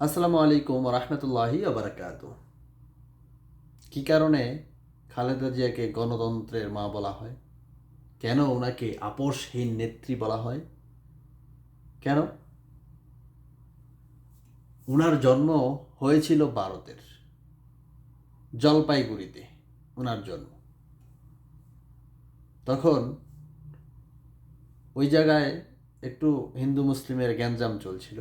আসসালামু আলাইকুম রহমতুল্লাহি আবরাকাত। কি কারণে খালেদা জিয়াকে গণতন্ত্রের মা বলা হয়? কেন ওনাকে আপোষহীন নেত্রী বলা হয়? কেন? ওনার জন্ম হয়েছিল ভারতের জলপাইগুড়িতে। ওনার জন্ম তখন ওই জায়গায় একটু হিন্দু মুসলিমের গ্যাঞ্জাম চলছিল।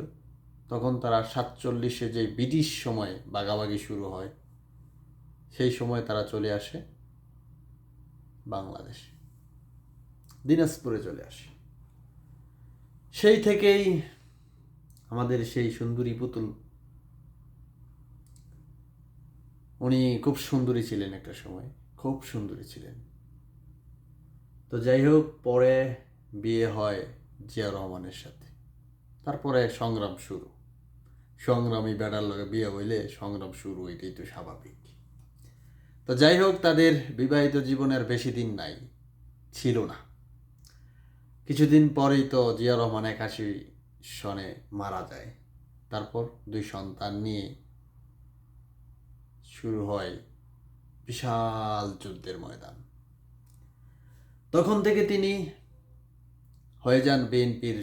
তখন তারা 47-এ যে ব্রিটিশ সময়ে বাগাবাগি শুরু হয়, সেই সময় তারা চলে আসে বাংলাদেশে, দিনাজপুরে চলে আসে। সেই থেকেই আমাদের সেই সুন্দরী পুতুল, উনি খুব সুন্দরী ছিলেন, একটা সময় খুব সুন্দরী ছিলেন। তো যাই হোক, পরে বিয়ে হয় জিয়া রহমানের সাথে। তারপরে সংগ্রাম শুরু। সংগ্রামী বেড়ার লগে বিয়ে হইলে সংগ্রাম শুরু, এটাই তো স্বাভাবিক। তো যাই হোক, তাদের বিবাহিত জীবনের বেশি দিন নাই, ছিল না। কিছুদিন পরেই তো জিয়া রহমান 81 সনে মারা যায়। তারপর 2 সন্তান নিয়ে শুরু হয় বিশাল যুদ্ধের ময়দান। তখন থেকে তিনি হয়ে যান বিএনপির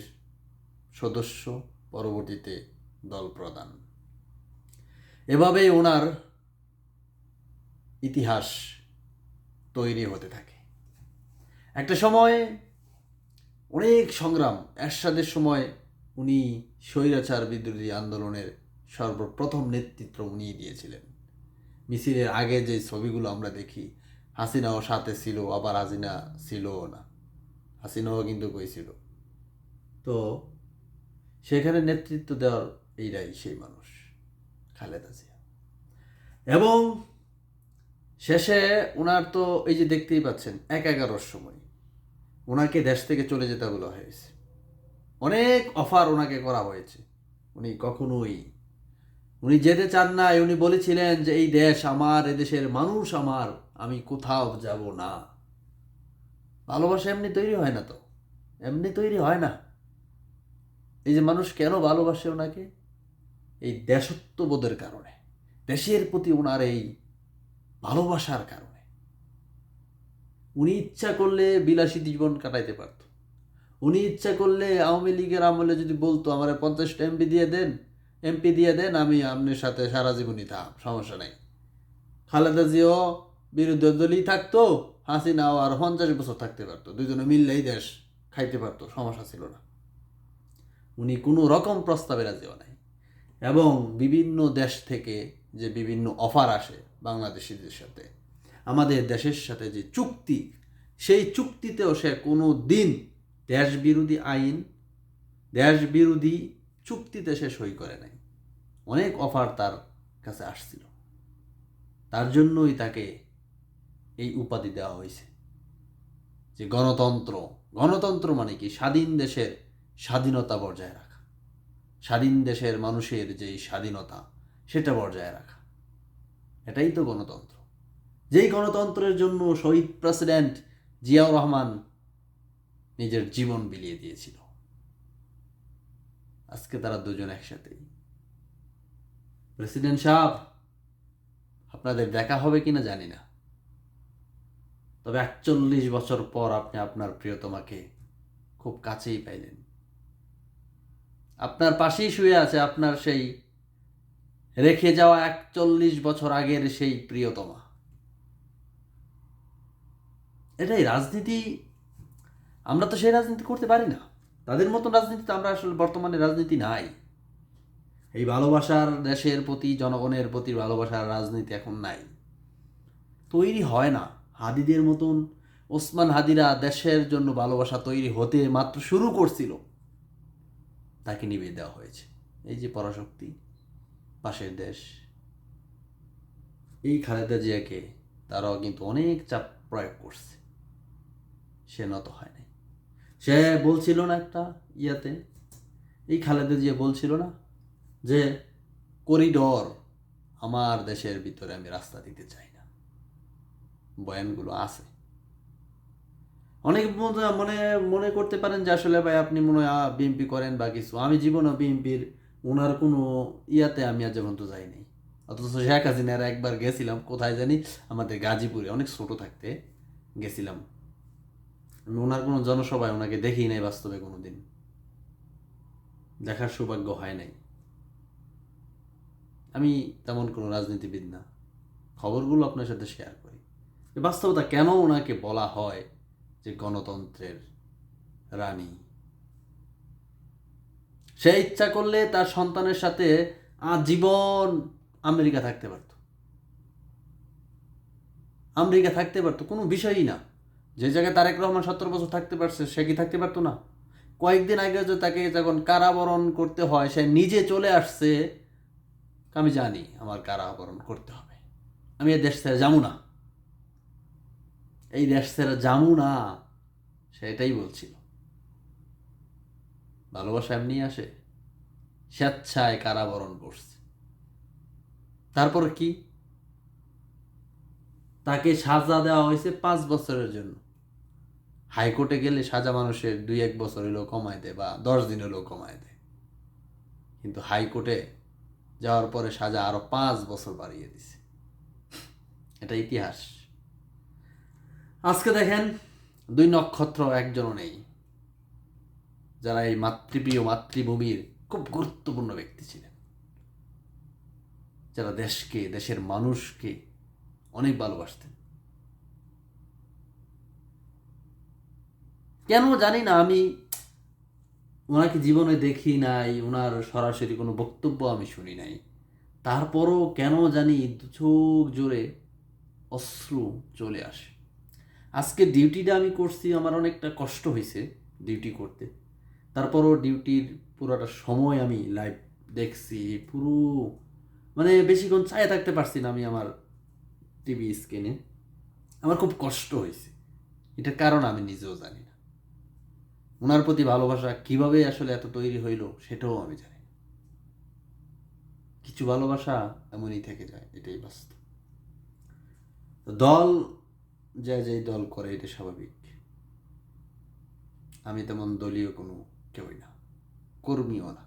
সদস্য, পরবর্তীতে দল প্রধান। এভাবেই ওনার ইতিহাস তৈরি হতে থাকে। একটা সময় অনেক সংগ্রাম, এরশাদের সময় উনি স্বৈরাচার বিরোধী আন্দোলনের সর্বপ্রথম নেতৃত্ব উনি দিয়েছিলেন। মিছিলের আগে যে ছবিগুলো আমরা দেখি, হাসিনাও সাথে ছিল, আবার হাসিনা ছিলও না, হাসিনাও কিন্তু কইছিল। তো সেখানে নেতৃত্ব দেওয়ার এইটাই সেই মানুষ, খালেদা জিয়া। এবং শেষে ওনার তো এই যে দেখতেই পাচ্ছেন 11-র সময় ওনাকে দেশ থেকে চলে যেতে বলা হয়েছে। অনেক অফার ওনাকে করা হয়েছে, উনি যেতে চান না। উনি বলেছিলেন যে এই দেশ আমার, এদেশের মানুষ আমার, আমি কোথাও যাব না। ভালোবাসা এমনি তৈরি হয় না, তো এমনি তৈরি হয় না। এই যে মানুষ কেন ভালোবাসে ওনাকে, এই দেশত্ববোধের কারণে, দেশের প্রতি ওনার এই ভালোবাসার কারণে। উনি ইচ্ছা করলে বিলাসী জীবন কাটাইতে পারত। উনি ইচ্ছা করলে আওয়ামী লীগের আমলে যদি বলতো আমার 50টা এমপি দিয়ে দেন, আমি আপনার সাথে সারা জীবনই থাক, সমস্যা নেই। খালেদা জিয়াও বিরোধী দলই থাকতো, হাসিনাও আর 50 বছর থাকতে পারতো, দুজনে মিললেই দেশ খাইতে পারতো, সমস্যা ছিল না। উনি কোনো রকম প্রস্তাবে রাজিও নাই। এবং বিভিন্ন দেশ থেকে যে বিভিন্ন অফার আসে বাংলাদেশিদের সাথে, আমাদের দেশের সাথে যে চুক্তি, সেই চুক্তিতেও সে কোনো দিন দেশবিরোধী আইন, দেশবিরোধী চুক্তিতে সে সই করে নাই। অনেক অফার তার কাছে আসছিল, তার জন্যই তাকে এই উপাধি দেওয়া হয়েছে যে গণতন্ত্র। গণতন্ত্র মানে কি? স্বাধীন দেশের স্বাধীনতা বজায় রাখা, স্বাধীন দেশের মানুষের যেই স্বাধীনতা, সেটা বজায় রাখা, এটাই তো গণতন্ত্র। যেই গণতন্ত্রের জন্য শহীদ প্রেসিডেন্ট জিয়াউর রহমান নিজের জীবন বিলিয়ে দিয়েছিল। আজকে তারা দুজন একসাথেই। প্রেসিডেন্ট সাহেব, আপনাদের দেখা হবে কিনা জানি না, তবে 41 বছর পর আপনি আপনার প্রিয়তমাকে খুব কাছেই পাইলেন। আপনার পাশেই শুয়ে আছে আপনার সেই রেখে যাওয়া 41 বছর আগের সেই প্রিয়তমা। এটাই রাজনীতি। আমরা তো সেই রাজনীতি করতে পারি না, তাদের মতন রাজনীতি তো আমরা আসলে বর্তমানে রাজনীতি নাই। এই ভালোবাসার, দেশের প্রতি, জনগণের প্রতি ভালোবাসার রাজনীতি এখন নাই, তৈরি হয় না। হাদিদের মতন ওসমান হাদিরা দেশের জন্য ভালোবাসা তৈরি হতে মাত্র শুরু করছিল, তাকে নিভিয়ে দেওয়া হয়েছে। এই যে পরাশক্তি, পাশের দেশ, এই খালেদা জিয়াকে তারাও কিন্তু অনেক চাপ প্রয়োগ করছে, সে নত হয় নাই। সে বলছিল না একটা ইয়াতে, এই খালেদা জিয়া বলছিল না যে করিডর আমার দেশের ভিতরে আমি রাস্তা দিতে চাই না। বয়ানগুলো আছে। অনেক মনে মনে করতে পারেন যে আসলে ভাই আপনি মনে হয় বিএনপি করেন বা কিছু। আমি জীবনও বিএনপির ওনার কোনো ইয়াতে আমি আজ পর্যন্ত যাইনি। অথচ শেখ হাসিনার একবার গেছিলাম কোথায় জানি, আমাদের গাজীপুরে, অনেক ছোট থাকতে গেছিলাম। আমি ওনার কোনো জনসভায় ওনাকে দেখি নাই বাস্তবে, কোনো দিন দেখার সৌভাগ্য হয় নাই। আমি তেমন কোনো রাজনীতিবিদ না, খবরগুলো আপনার সাথে শেয়ার করি। বাস্তবতা কেন ওনাকে বলা হয় যে গণতন্ত্রের রানী? সে ইচ্ছা করলে তার সন্তানের সাথে আজীবন আমেরিকা থাকতে পারত, আমেরিকা থাকতে পারতো, কোনো বিষয়ই না। যে জায়গায় তারেক রহমান 17 বছর থাকতে পারছে, সে কি থাকতে পারতো না? কয়েকদিন আগে যে তাকে যখন কারাবরণ করতে হয়, সে নিজে চলে আসছে, আমি জানি আমার কারাবরণ করতে হবে, আমি এই দেশ ছেড়ে যাবো না, এই দেশ ছেড়ে যাবো না, সেটাই বলছিল। ভালোবাসা এমনি আসে? স্বেচ্ছায় কারাবরণ করছে। তারপর কি? তাকে সাজা দেওয়া হয়েছে 5 বছরের জন্য। হাইকোর্টে গেলে সাজা মানুষের 2-1 বছর হলেও কমায় দেয়, বা 10 দিন হলেও কমায় দেয়, কিন্তু হাইকোর্টে যাওয়ার পরে সাজা আরো 5 বছর বাড়িয়ে দিছে। এটা ইতিহাস। আজকে দেখেন 2 নক্ষত্র একজনও নেই, যারা এই মাতৃপ্রিয় মাতৃভূমির খুব গুরুত্বপূর্ণ ব্যক্তি ছিলেন, যারা দেশকে, দেশের মানুষকে অনেক ভালোবাসতেন। কেন জানি না, আমি ওনাকে জীবনে দেখি নাই, ওনার সরাসরি কোনো বক্তব্য আমি শুনি নাই, তারপরও কেন জানি চোখ জোরে অশ্রু চলে আসে। আজকে ডিউটিটা আমি করছি, আমার অনেকটা কষ্ট হয়েছে ডিউটি করতে, তারপরও ডিউটির পুরোটা সময় আমি লাইভ দেখছি, পুরো মানে বেশিক্ষণ চায়ে থাকতে পারছি না আমি আমার টিভি স্ক্রিনে। আমার খুব কষ্ট হয়েছে, এটার কারণ আমি নিজেও জানি না। ওনার প্রতি ভালোবাসা কিভাবে আসলে এত তৈরি হইল সেটাও আমি জানি না। কিছু ভালোবাসা এমনই থেকে যায়, এটাই বাস্তব। দল যে যেই দল করে, এটা স্বাভাবিক। আমি তেমন দলীয় কোনো কেউই না, কর্মীও না।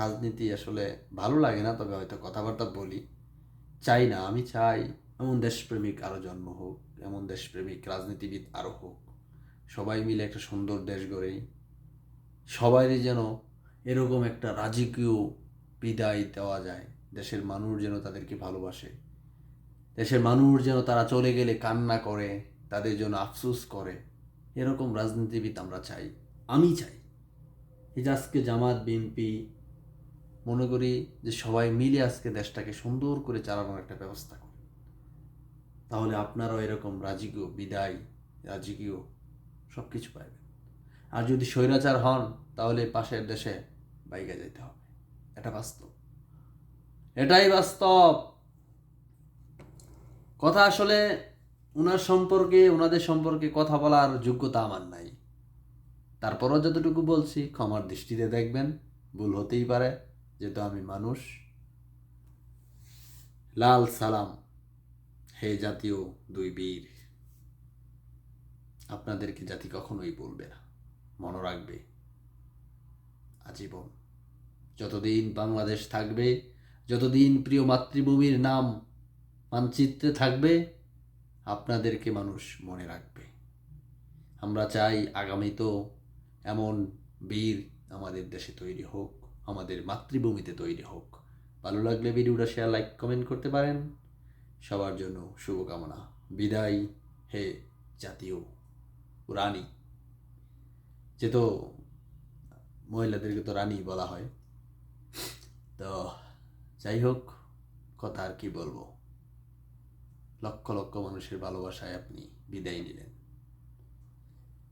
রাজনীতি আসলে ভালো লাগে না, তবে হয়তো কথাবার্তা বলি। চাই না, আমি চাই এমন দেশপ্রেমিক আরও জন্ম হোক, এমন দেশপ্রেমিক রাজনীতিবিদ আরও হোক, সবাই মিলে একটা সুন্দর দেশ গড়ে, সবাইরই যেন এরকম একটা রাজকীয় বিদায় দেওয়া যায়, দেশের মানুষ যেন তাদেরকে ভালোবাসে, দেশের মানুষ যেন তারা চলে গেলে কান্না করে, তাদের জন্য আফসোস করে, এরকম রাজনীতিবিদ আমরা চাই, আমি চাই। এই যে আজকে জামাত বিএনপি, মনে করি যে সবাই মিলে আজকে দেশটাকে সুন্দর করে চালানোর একটা ব্যবস্থা করে, তাহলে আপনারাও এরকম রাজকীয় বিদায়, রাজকীয় সব কিছু পাইবেন। আর যদি স্বৈরাচার হন, তাহলে পাশের দেশে বাইকে যেতে হবে। এটা বাস্তব, এটাই বাস্তব কথা। আসলে ওনার সম্পর্কে, ওনাদের সম্পর্কে কথা বলার যোগ্যতা আমার নাই, তারপরও যতটুকু বলছি ক্ষমার দৃষ্টিতে দেখবেন, ভুল হতেই পারে, যেহেতু আমি মানুষ। লাল সালাম হে জাতীয় 2 বীর, আপনাদেরকে জাতি কখনোই বলবে না, মনে রাখবে আজীবন। যতদিন বাংলাদেশ থাকবে, যতদিন প্রিয় মাতৃভূমির নাম মানচিত্রে থাকবে, আপনাদেরকে মানুষ মনে রাখবে। আমরা চাই আগামীতেও এমন বীর আমাদের দেশে তৈরি হোক, আমাদের মাতৃভূমিতে তৈরি হোক। ভালো লাগলে ভিডিওটা শেয়ার, লাইক, কমেন্ট করতে পারেন। সবার জন্য শুভকামনা। বিদায় হে জাতীয় রানী, যেহেতু মহিলাদেরকে তো রানী বলা হয়। তো যাই হোক, কথা আর কি বলবো, লক্ষ লক্ষ মানুষের ভালোবাসায় আপনি বিদায় নিলেন।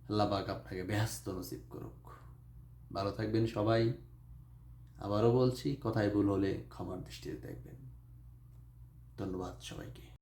আল্লাহ পাক আপনাকে বেহেশত নসিব করুক। ভালো থাকবেন সবাই। আবারও বলছি, কথায় ভুল হলে ক্ষমার দৃষ্টিতে দেখবেন। ধন্যবাদ সবাইকে।